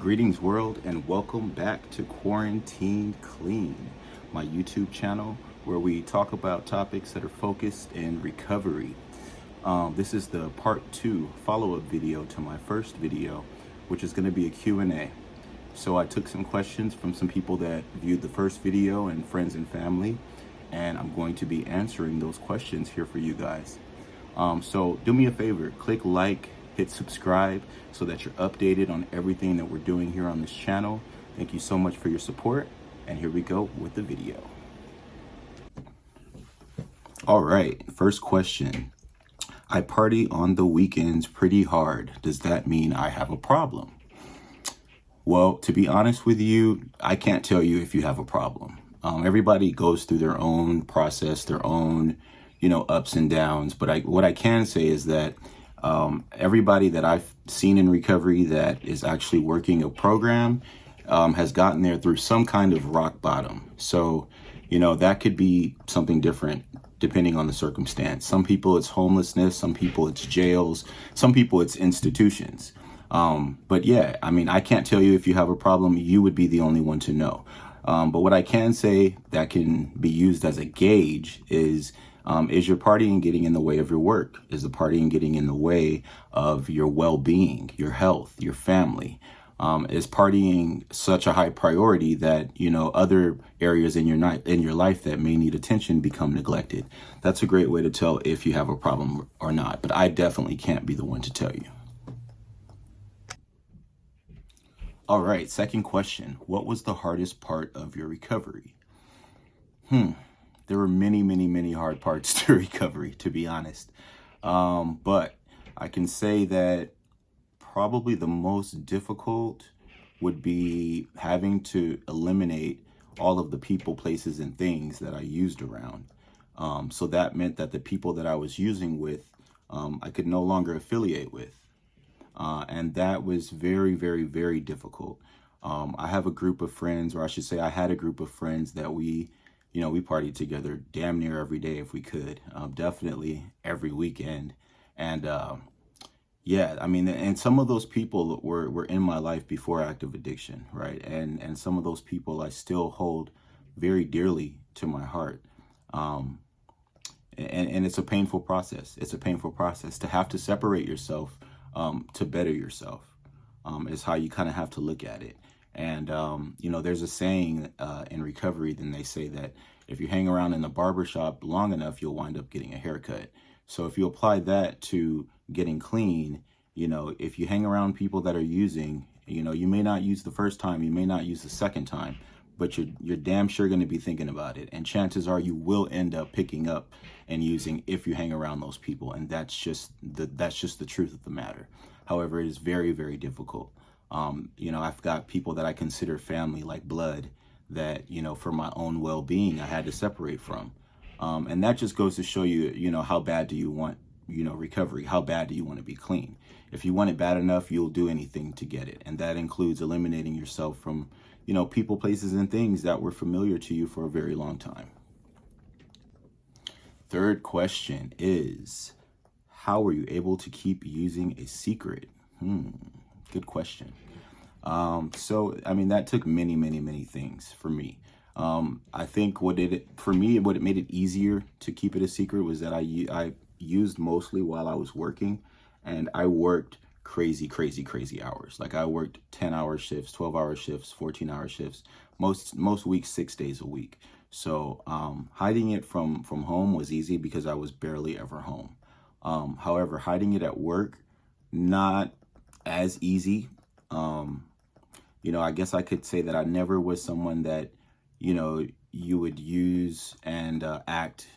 Greetings world and welcome back to Quarantine Clean, my YouTube channel where we talk about topics that are focused in recovery. This is the part 2 follow-up video to my first video, which is going to be a Q&A. So I took some questions from some people that viewed the first video and friends and family, and I'm going to be answering those questions here for you guys. So do me a favor, click like, hit subscribe so that you're updated on everything that we're doing here on this channel. Thank you so much for your support, and here we go with the video. All right, first question. I party on the weekends pretty hard. Does that mean I have a problem? Well, to be honest with you, I can't tell you if you have a problem. Everybody goes through their own process, their own, ups and downs. But what I can say is that everybody that I've seen in recovery that is actually working a program has gotten there through some kind of rock bottom. So, that could be something different depending on the circumstance. Some people it's homelessness, some people it's jails, some people it's institutions. But yeah, I can't tell you if you have a problem. You would be the only one to know. But what I can say that can be used as a gauge is your partying getting in the way of your work? Is the partying getting in the way of your well-being, your health, your family? Is partying such a high priority that, other areas in your life that may need attention become neglected? That's a great way to tell if you have a problem or not, but I definitely can't be the one to tell you. All right, second question. What was the hardest part of your recovery? There were many, many, many hard parts to recovery, to be honest. But I can say that probably the most difficult would be having to eliminate all of the people, places, and things that I used around. So that meant that the people that I was using with, I could no longer affiliate with. And that was very, very, very difficult. I have a group of friends, or I should say I had a group of friends that we partied together damn near every day if we could, definitely every weekend. And yeah, and some of those people were in my life before active addiction, right? And some of those people I still hold very dearly to my heart. And it's a painful process. It's a painful process to have to separate yourself to better yourself, is how you kind of have to look at it. And, there's a saying in recovery, then they say that if you hang around in the barbershop long enough, you'll wind up getting a haircut. So if you apply that to getting clean, if you hang around people that are using, you may not use the first time, you may not use the second time, but you're damn sure going to be thinking about it. And chances are you will end up picking up and using if you hang around those people. And that's just the truth of the matter. However, it is very, very difficult. I've got people that I consider family, like blood, that, for my own well-being, I had to separate from. And that just goes to show you, how bad do you want, recovery? How bad do you want to be clean? If you want it bad enough, you'll do anything to get it. And that includes eliminating yourself from, people, places, and things that were familiar to you for a very long time. Third question is, how were you able to keep using a secret? Good question. That took many, many, many things for me. I think what it made it easier to keep it a secret was that I used mostly while I was working, and I worked crazy, crazy, crazy hours. Like I worked 10-hour shifts, 12-hour shifts, 14-hour shifts, most weeks, 6 days a week. So, hiding it from home was easy because I was barely ever home. However, hiding it at work, not as easy. I guess I could say that I never was someone that, you would use and act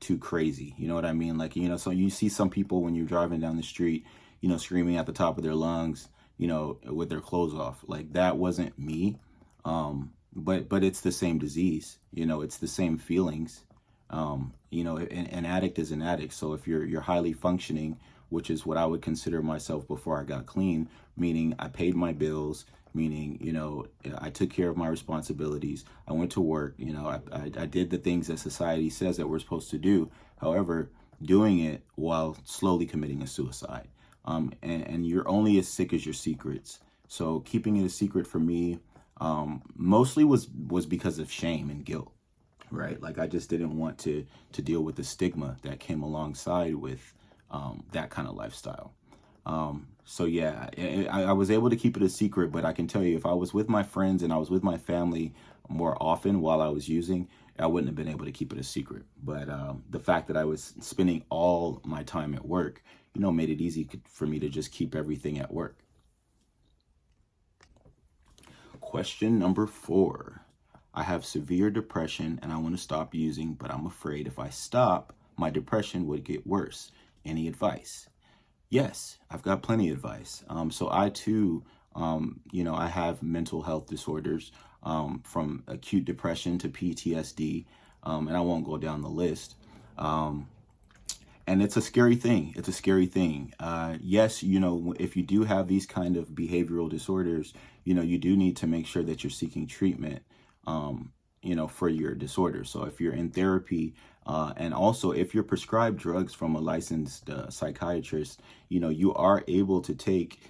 too crazy. You know what I mean? Like, so you see some people when you're driving down the street, screaming at the top of their lungs, with their clothes off. Like that wasn't me. But it's the same disease, it's the same feelings. An addict is an addict. So if you're highly functioning, which is what I would consider myself before I got clean, meaning I paid my bills, meaning, I took care of my responsibilities. I went to work, I did the things that society says that we're supposed to do. However, doing it while slowly committing a suicide. And you're only as sick as your secrets. So keeping it a secret for me mostly was because of shame and guilt, right? Like I just didn't want to deal with the stigma that came alongside with that kind of lifestyle. So yeah, I was able to keep it a secret, but I can tell you, if I was with my friends and I was with my family more often while I was using, I wouldn't have been able to keep it a secret. But the fact that I was spending all my time at work, made it easy for me to just keep everything at work. Question number 4. I have severe depression and I want to stop using, but I'm afraid if I stop, my depression would get worse. Any advice? Yes, I've got plenty of advice. So I too, I have mental health disorders, from acute depression to PTSD, and I won't go down the list. And it's a scary thing. It's a scary thing. Yes, if you do have these kind of behavioral disorders, you do need to make sure that you're seeking treatment, for your disorder. So if you're in therapy, and also if you're prescribed drugs from a licensed psychiatrist, you are able to take,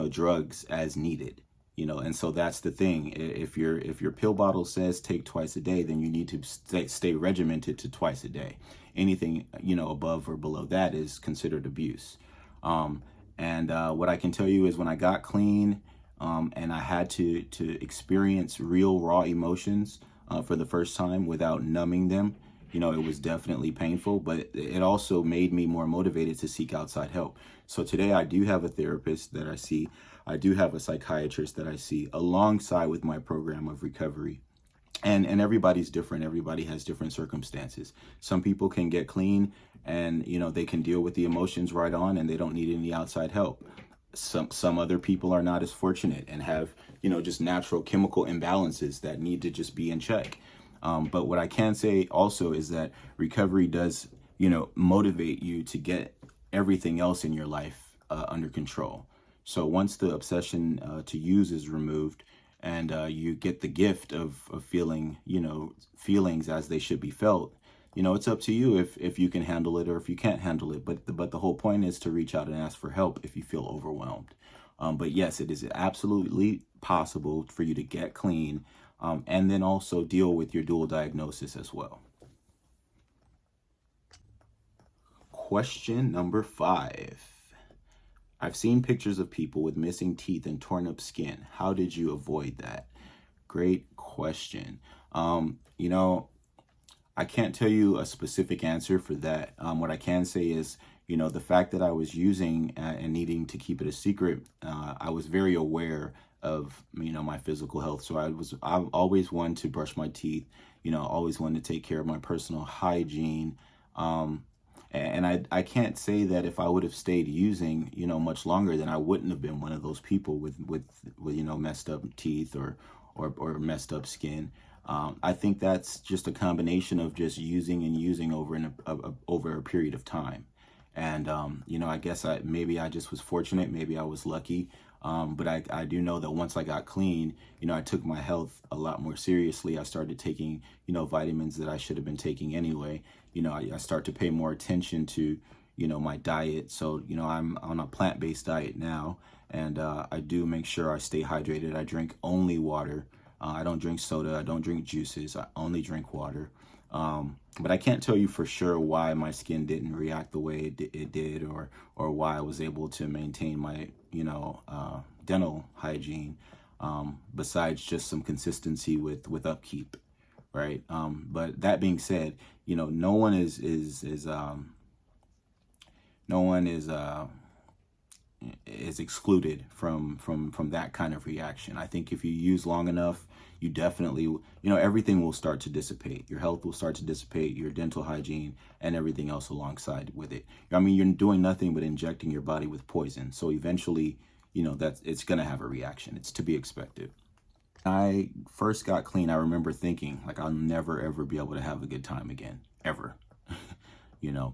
drugs as needed. And so that's the thing. If your pill bottle says take twice a day, then you need to stay regimented to twice a day. Anything, above or below that is considered abuse. And what I can tell you is when I got clean, and I had to experience real raw emotions for the first time without numbing them, it was definitely painful, but it also made me more motivated to seek outside help. So today I do have a therapist that I see. I do have a psychiatrist that I see alongside with my program of recovery. And everybody's different. Everybody has different circumstances. Some people can get clean and, they can deal with the emotions right on and they don't need any outside help. Some other people are not as fortunate and have, just natural chemical imbalances that need to just be in check. But what I can say also is that recovery does, motivate you to get everything else in your life under control. So once the obsession to use is removed and you get the gift of feeling, feelings as they should be felt, it's up to you if you can handle it or if you can't handle it. But the whole point is to reach out and ask for help if you feel overwhelmed. But yes, it is absolutely possible for you to get clean, and then also deal with your dual diagnosis as well. Question number 5. I've seen pictures of people with missing teeth and torn up skin. How did you avoid that? Great question. I can't tell you a specific answer for that. What I can say is, the fact that I was using and needing to keep it a secret, I was very aware of, my physical health. So I always wanted to brush my teeth, always wanted to take care of my personal hygiene. And I can't say that if I would have stayed using, much longer, then I wouldn't have been one of those people with messed up teeth or messed up skin. I think that's just a combination of just using and using over a period of time. And, I guess maybe I just was fortunate. Maybe I was lucky. But I do know that once I got clean, I took my health a lot more seriously. I started taking, vitamins that I should have been taking anyway. I start to pay more attention to, my diet. So, I'm on a plant-based diet now, and I do make sure I stay hydrated. I drink only water. I don't drink soda. I don't drink juices. I only drink water. But I can't tell you for sure why my skin didn't react the way it did, or why I was able to maintain my, dental hygiene, besides just some consistency with upkeep, right? But that being said, no one is excluded from that kind of reaction. I think if you use long enough, you definitely, everything will start to dissipate. Your health will start to dissipate, your dental hygiene, and everything else alongside with it. I mean, you're doing nothing but injecting your body with poison. So eventually, it's going to have a reaction. It's to be expected. I first got clean, I remember thinking, like, I'll never, ever be able to have a good time again, ever.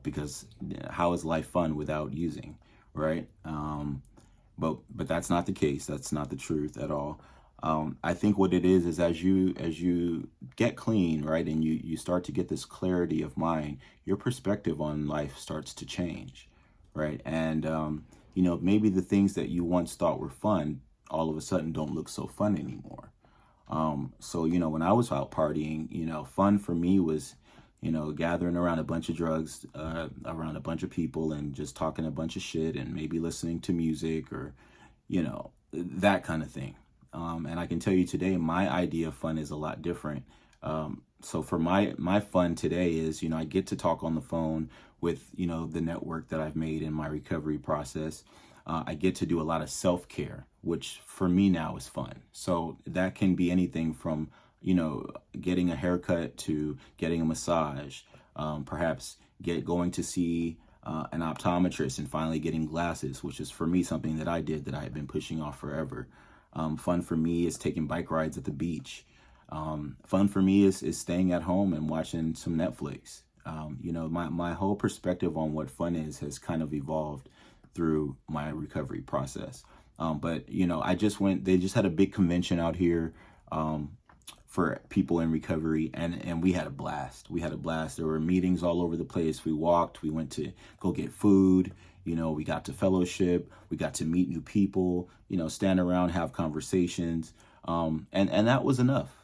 Because how is life fun without using, right? But that's not the case. That's not the truth at all. I think what it is as you get clean, right, and you start to get this clarity of mind, your perspective on life starts to change, right? And maybe the things that you once thought were fun all of a sudden don't look so fun anymore. So, when I was out partying, fun for me was, gathering around a bunch of drugs, around a bunch of people and just talking a bunch of shit and maybe listening to music or, that kind of thing. And I can tell you today, my idea of fun is a lot different. So for my fun today is, I get to talk on the phone with, the network that I've made in my recovery process. I get to do a lot of self-care, which for me now is fun. So that can be anything from, getting a haircut to getting a massage, perhaps going to see an optometrist and finally getting glasses, which is for me something that I did that I had been pushing off forever. Fun for me is taking bike rides at the beach. Fun for me is staying at home and watching some Netflix. My whole perspective on what fun is has kind of evolved through my recovery process. But they just had a big convention out here for people in recovery, and we had a blast. There were meetings all over the place. We walked, we went to go get food, we got to fellowship, we got to meet new people, stand around, have conversations. And that was enough.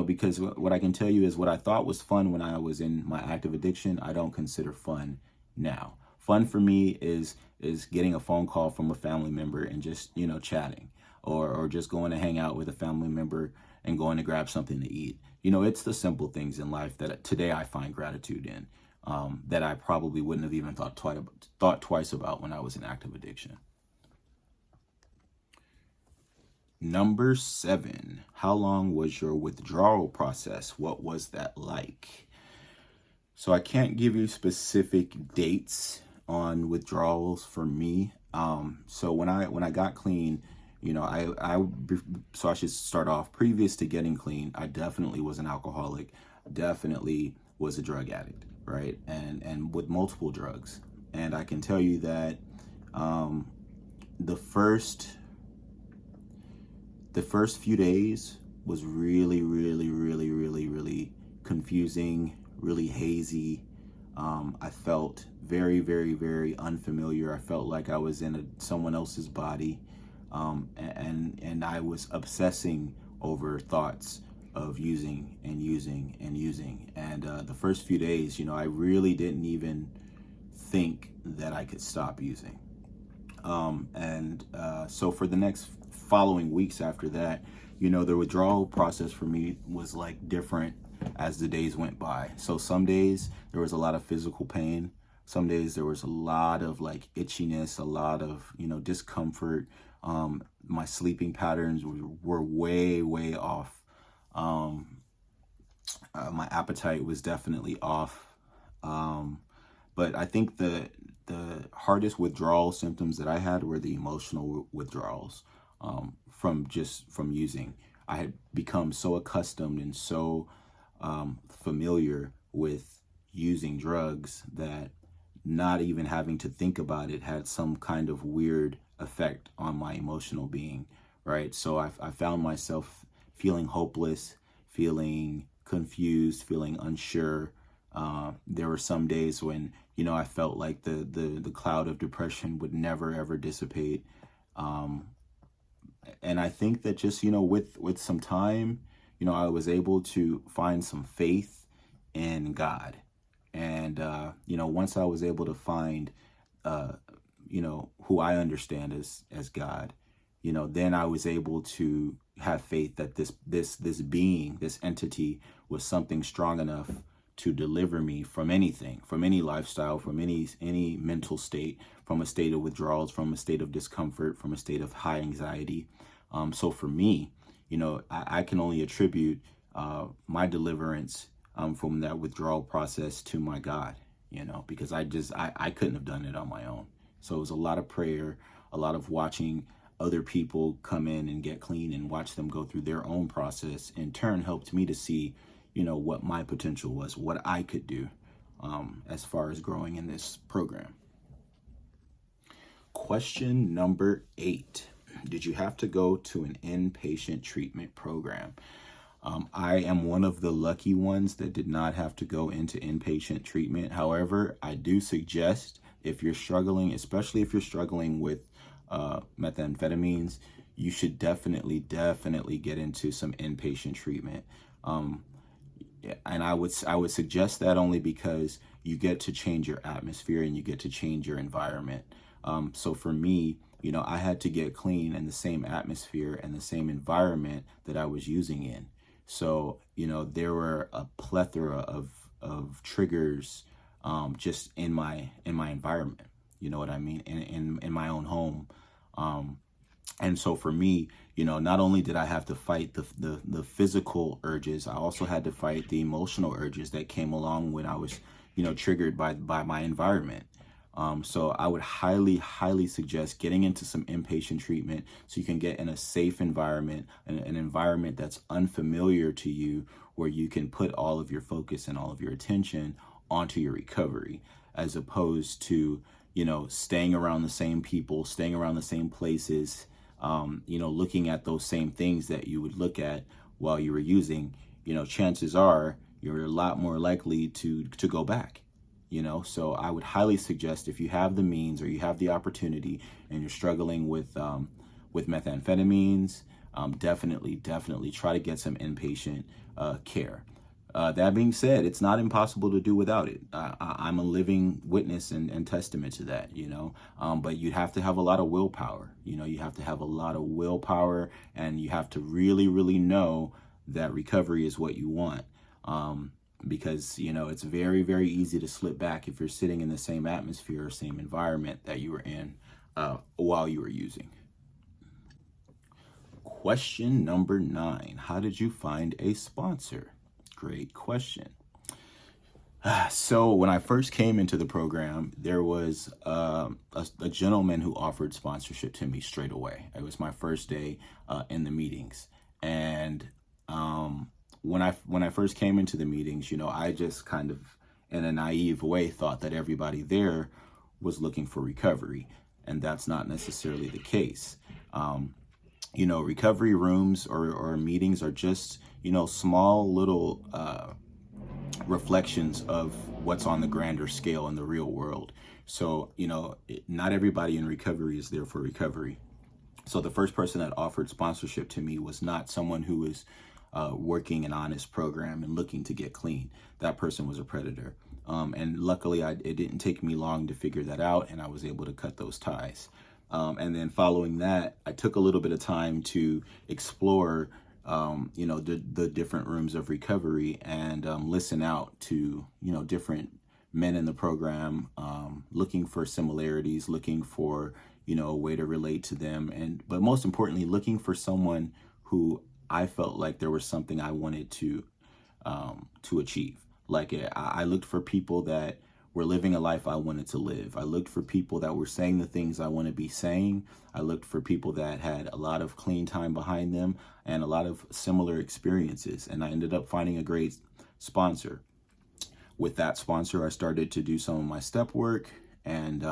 Because what I can tell you is what I thought was fun when I was in my active addiction, I don't consider fun now. Fun for me is getting a phone call from a family member and just, chatting or just going to hang out with a family member and going to grab something to eat. It's the simple things in life that today I find gratitude in, that I probably wouldn't have even thought twice about when I was in active addiction. Number 7, how long was your withdrawal process? What was that like? So I can't give you specific dates on withdrawals for me. So when I got clean, so I should start off, previous to getting clean, I definitely was an alcoholic, definitely was a drug addict, right? And with multiple drugs. And I can tell you that the first few days was really, really, really, really, really confusing, really hazy. I felt very, very, very unfamiliar. I felt like I was in someone else's body. And I was obsessing over thoughts of using. And the first few days, I really didn't even think that I could stop using. So for the next following weeks after that, the withdrawal process for me was like different as the days went by. So some days there was a lot of physical pain. Some days there was a lot of like itchiness, a lot of, discomfort. My sleeping patterns were way, way off. My appetite was definitely off. But I think the hardest withdrawal symptoms that I had were the emotional withdrawals, from using. I had become so accustomed and so familiar with using drugs that not even having to think about it had some kind of weird effect on my emotional being, right? So I found myself feeling hopeless, feeling confused, feeling unsure. There were some days when, I felt like the cloud of depression would never, ever dissipate. And I think that just, with some time, I was able to find some faith in God. And, once I was able to find, who I understand as God, then I was able to have faith that this being, this entity was something strong enough to deliver me from anything, from any lifestyle, from any mental state, from a state of withdrawals, from a state of discomfort, from a state of high anxiety. So for me, I can only attribute my deliverance from that withdrawal process to my God, because I couldn't have done it on my own. So it was a lot of prayer, a lot of watching other people come in and get clean and watch them go through their own process. In turn, helped me to see, what my potential was, what I could do as far as growing in this program. Question number 8. Did you have to go to an inpatient treatment program? I am one of the lucky ones that did not have to go into inpatient treatment. However, I do suggest if you're struggling, especially if you're struggling with methamphetamines, you should definitely get into some inpatient treatment. And I would suggest that only because you get to change your atmosphere and you get to change your environment. So for me, I had to get clean in the same atmosphere and the same environment that I was using in. So, there were a plethora of triggers just in my environment. You know what I mean? In my own home. And so for me, not only did I have to fight the physical urges, I also had to fight the emotional urges that came along when I was, triggered by my environment. So I would highly suggest getting into some inpatient treatment so you can get in a safe environment, an environment that's unfamiliar to you, where you can put all of your focus and all of your attention onto your recovery, as opposed to, staying around the same people, staying around the same places, looking at those same things that you would look at while you were using. Chances are you're a lot more likely to go back. So I would highly suggest, if you have the means or you have the opportunity and you're struggling with methamphetamines, definitely try to get some inpatient care. That being said, it's not impossible to do without it. I'm a living witness and testament to that, but you have to have a lot of willpower. You have to have a lot of willpower, and you have to really know that recovery is what you want. Because, it's very easy to slip back if you're sitting in the same atmosphere or same environment that you were in while you were using. Question number 9. How did you find a sponsor? Great question. So when I first came into the program, there was a gentleman who offered sponsorship to me straight away. It was my first day in the meetings. And when I first came into the meetings, I just kind of, in a naive way, thought that everybody there was looking for recovery, and that's not necessarily the case. Recovery rooms or meetings are just, small little reflections of what's on the grander scale in the real world. So, not everybody in recovery is there for recovery. So the first person that offered sponsorship to me was not someone who was working an honest program and looking to get clean. That person was a predator. And luckily, it didn't take me long to figure that out, and I was able to cut those ties. And then following that, I took a little bit of time to explore, the different rooms of recovery, and listen out to, different men in the program, looking for similarities, looking for, a way to relate to them. But most importantly, looking for someone who I felt like there was something I wanted to achieve. Like, I looked for people that were living a life I wanted to live. I looked for people that were saying the things I want to be saying. I looked for people that had a lot of clean time behind them and a lot of similar experiences. And I ended up finding a great sponsor. With that sponsor, I started to do some of my step work. And,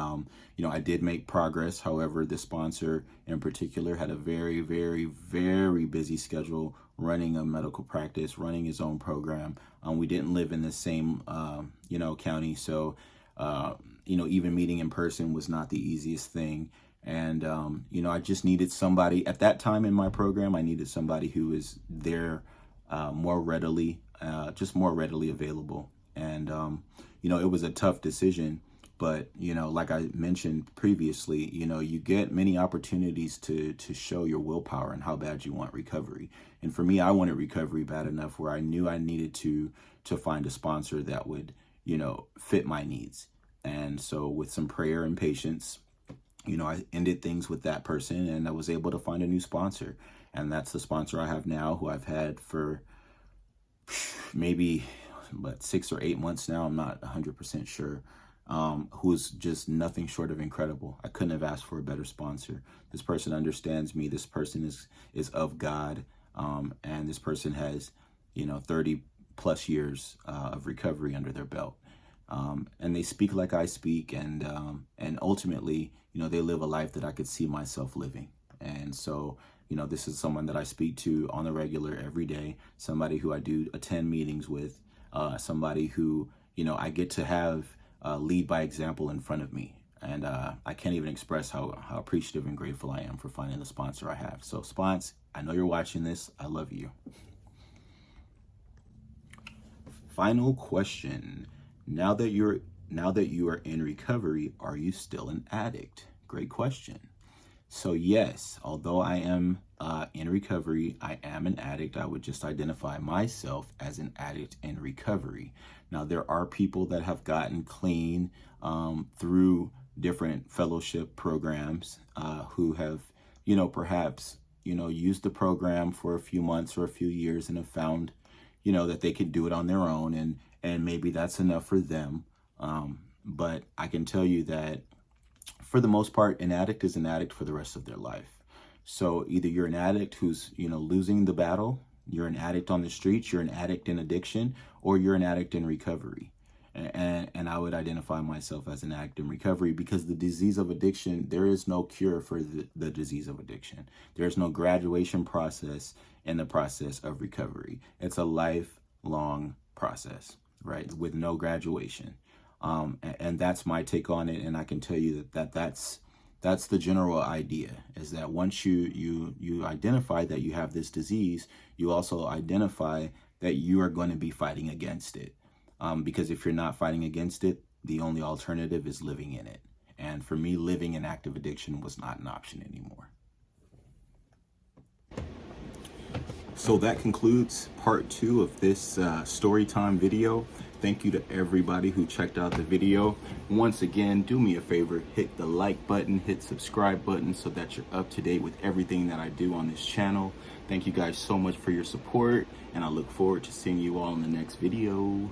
I did make progress. However, the sponsor in particular had a very busy schedule, running a medical practice, running his own program. We didn't live in the same, county. So, even meeting in person was not the easiest thing. And, I just needed somebody at that time in my program. I needed somebody who was there more readily available. And, it was a tough decision. But, like I mentioned previously, you get many opportunities to show your willpower and how bad you want recovery. And for me, I wanted recovery bad enough where I knew I needed to find a sponsor that would, fit my needs. And so with some prayer and patience, I ended things with that person, and I was able to find a new sponsor. And that's the sponsor I have now, who I've had for maybe 6 or 8 months now. I'm not 100% sure. Who's just nothing short of incredible. I couldn't have asked for a better sponsor. This person understands me. This person is of God. And this person has, 30 plus years of recovery under their belt. And they speak like I speak. And ultimately, they live a life that I could see myself living. And so, this is someone that I speak to on the regular every day, somebody who I do attend meetings with, somebody who, I get to have lead by example in front of me. And I can't even express how appreciative and grateful I am for finding the sponsor I have. So Spons, I know you're watching this. I love you. Final question. Now that you are in recovery, are you still an addict? Great question. So yes, although I am in recovery, I am an addict. I would just identify myself as an addict in recovery. Now, there are people that have gotten clean through different fellowship programs who have, perhaps, used the program for a few months or a few years and have found, that they could do it on their own, and maybe that's enough for them. But I can tell you that for the most part, an addict is an addict for the rest of their life. So either you're an addict who's, losing the battle, you're an addict on the streets, you're an addict in addiction, or you're an addict in recovery. And I would identify myself as an addict in recovery, because the disease of addiction, there is no cure for the disease of addiction. There's no graduation process in the process of recovery. It's a lifelong process, right? With no graduation. And that's my take on it. And I can tell you that's the general idea, is that once you identify that you have this disease, you also identify that you are going to be fighting against it. Because if you're not fighting against it, the only alternative is living in it. And for me, living in active addiction was not an option anymore. So that concludes part 2 of this story time video. Thank you to everybody who checked out the video. Once again, do me a favor, hit the like button, hit subscribe button so that you're up to date with everything that I do on this channel. Thank you guys so much for your support, and I look forward to seeing you all in the next video.